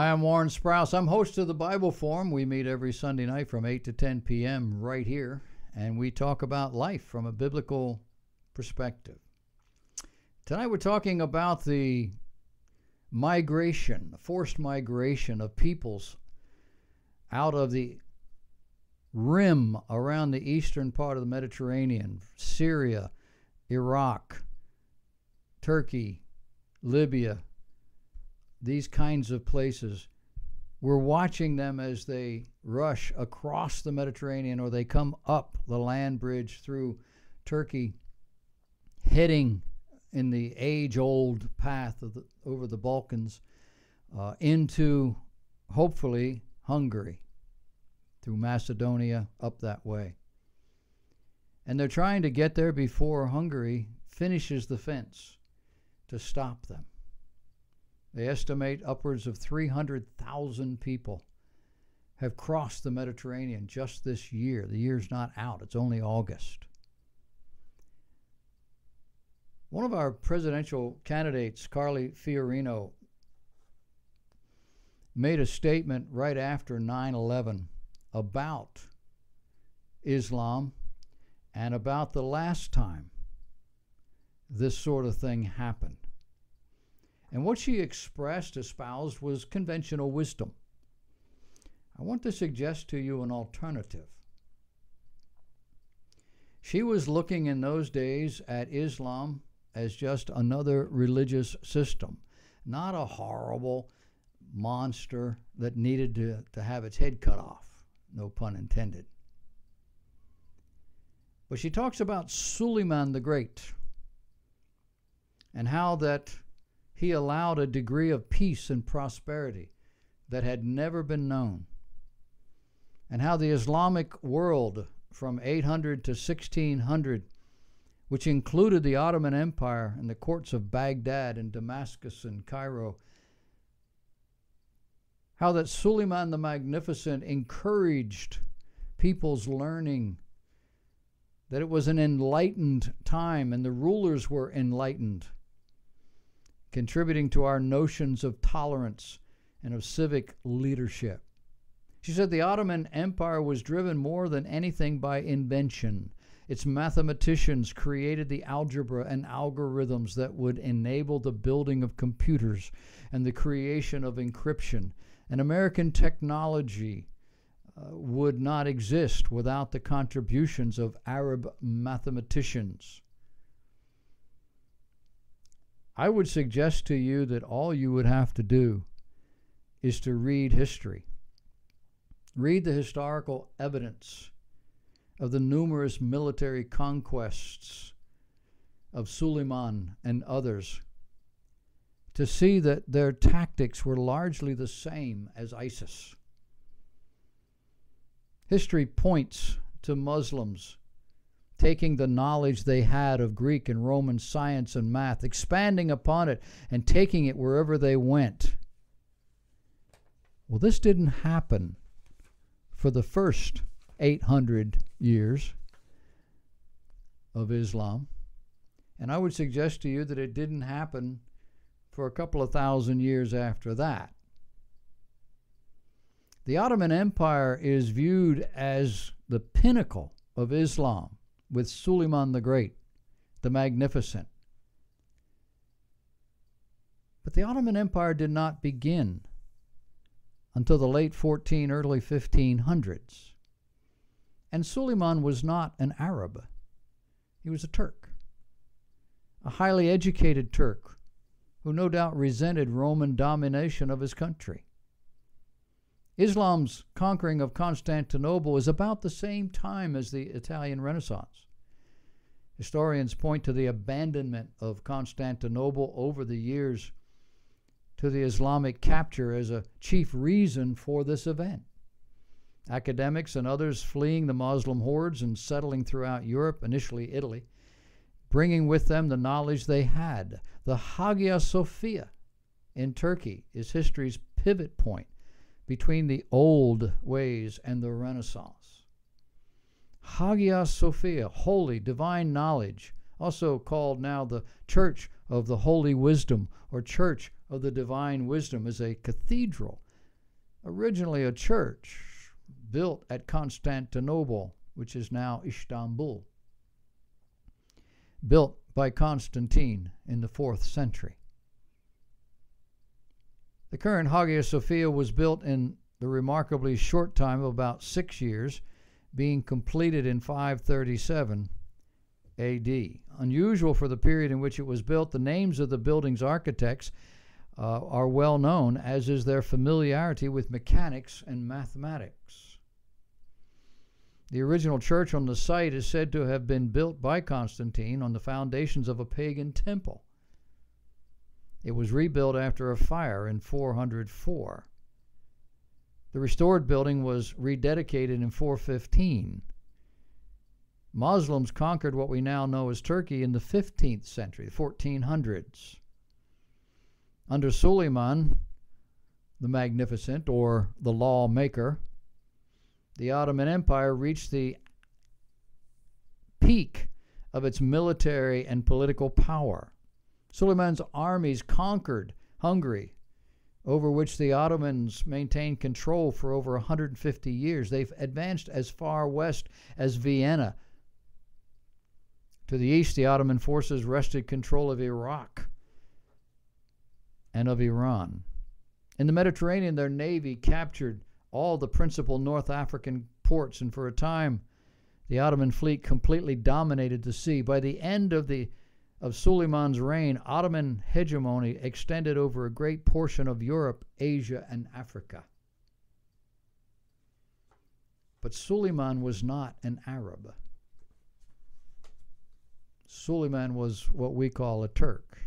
Hi, I'm Warren Sprouse. I'm host of the Bible Forum. We meet every Sunday night from 8 to 10 p.m. right here, and we talk about life from a biblical perspective. Tonight we're talking about the migration, the forced migration of peoples out of the rim around the eastern part of the Mediterranean, Syria, Iraq, Turkey, Libya, these kinds of places. We're watching them as they rush across the Mediterranean, or they come up the land bridge through Turkey, heading in the age-old path of over the Balkans into, hopefully, Hungary, through Macedonia, up that way. And they're trying to get there before Hungary finishes the fence to stop them. They estimate upwards of 300,000 people have crossed the Mediterranean just this year. The year's not out. It's only August. One of our presidential candidates, Carly Fiorina, made a statement right after 9/11 about Islam and about the last time this sort of thing happened. And what she espoused was conventional wisdom. I want to suggest to you an alternative. She was looking in those days at Islam as just another religious system, not a horrible monster that needed to have its head cut off, no pun intended. But she talks about Suleman the Great and how that he allowed a degree of peace and prosperity that had never been known, and how the Islamic world from 800 to 1600, which included the Ottoman Empire and the courts of Baghdad and Damascus and Cairo, how that Suleman the Magnificent encouraged people's learning, that it was an enlightened time and the rulers were enlightened, contributing to our notions of tolerance and of civic leadership. She said the Ottoman Empire was driven more than anything by invention. Its mathematicians created the algebra and algorithms that would enable the building of computers and the creation of encryption. And American technology would not exist without the contributions of Arab mathematicians. I would suggest to you that all you would have to do is to read history. Read the historical evidence of the numerous military conquests of Suleman and others to see that their tactics were largely the same as ISIS. History points to Muslims taking the knowledge they had of Greek and Roman science and math, expanding upon it, and taking it wherever they went. Well, this didn't happen for the first 800 years of Islam. And I would suggest to you that it didn't happen for a couple of thousand years after that. The Ottoman Empire is viewed as the pinnacle of Islam, with Suleman the Great, the Magnificent. But the Ottoman Empire did not begin until the late 14, early 1500s. And Suleman was not an Arab. He was a Turk, a highly educated Turk who no doubt resented Roman domination of his country. Islam's conquering of Constantinople is about the same time as the Italian Renaissance. Historians point to the abandonment of Constantinople over the years to the Islamic capture as a chief reason for this event. Academics and others fleeing the Muslim hordes and settling throughout Europe, initially Italy, bringing with them the knowledge they had. The Hagia Sophia in Turkey is history's pivot point between the old ways and the Renaissance. Hagia Sophia, holy, divine knowledge, also called now the Church of the Holy Wisdom or Church of the Divine Wisdom, is a cathedral originally a church built at Constantinople, which is now Istanbul, built by Constantine in the 4th century. The current Hagia Sophia was built in the remarkably short time of about 6 years, being completed in 537 A.D. Unusual for the period in which it was built, the names of the building's architects are well known, as is their familiarity with mechanics and mathematics. The original church on the site is said to have been built by Constantine on the foundations of a pagan temple. It was rebuilt after a fire in 404. The restored building was rededicated in 415. Muslims conquered what we now know as Turkey in the 15th century, the 1400s. Under Suleman, the Magnificent, or the Lawmaker, the Ottoman Empire reached the peak of its military and political power. Suleiman's armies conquered Hungary, over which the Ottomans maintained control for over 150 years. They've advanced as far west as Vienna. To the east, the Ottoman forces wrested control of Iraq and of Iran. In the Mediterranean, their navy captured all the principal North African ports, and for a time, the Ottoman fleet completely dominated the sea. By the end of Suleiman's reign, Ottoman hegemony extended over a great portion of Europe, Asia, and Africa. But Suleiman was not an Arab. Suleiman was what we call a Turk.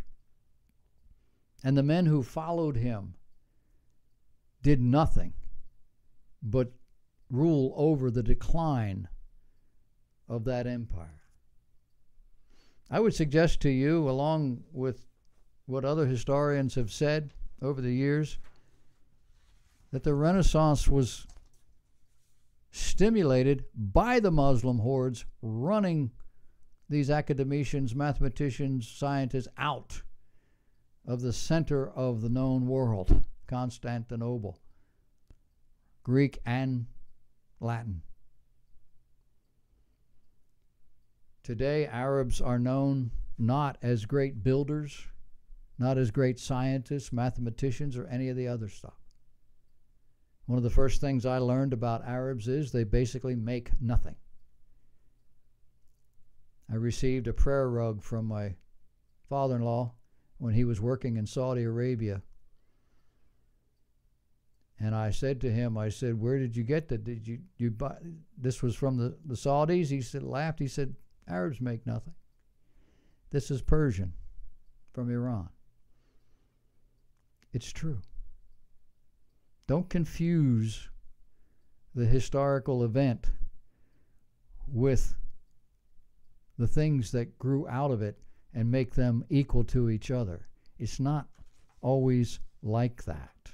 And the men who followed him did nothing but rule over the decline of that empire. I would suggest to you, along with what other historians have said over the years, that the Renaissance was stimulated by the Muslim hordes running these academicians, mathematicians, scientists out of the center of the known world, Constantinople, Greek and Latin. Today, Arabs are known not as great builders, not as great scientists, mathematicians, or any of the other stuff. One of the first things I learned about Arabs is they basically make nothing. I received a prayer rug from my father-in-law when he was working in Saudi Arabia. And I said to him, I said, where did you get that? Did you buy? This was from the Saudis? He said, laughed. He said, Arabs make nothing. This is Persian from Iran. It's true. Don't confuse the historical event with the things that grew out of it and make them equal to each other. It's not always like that.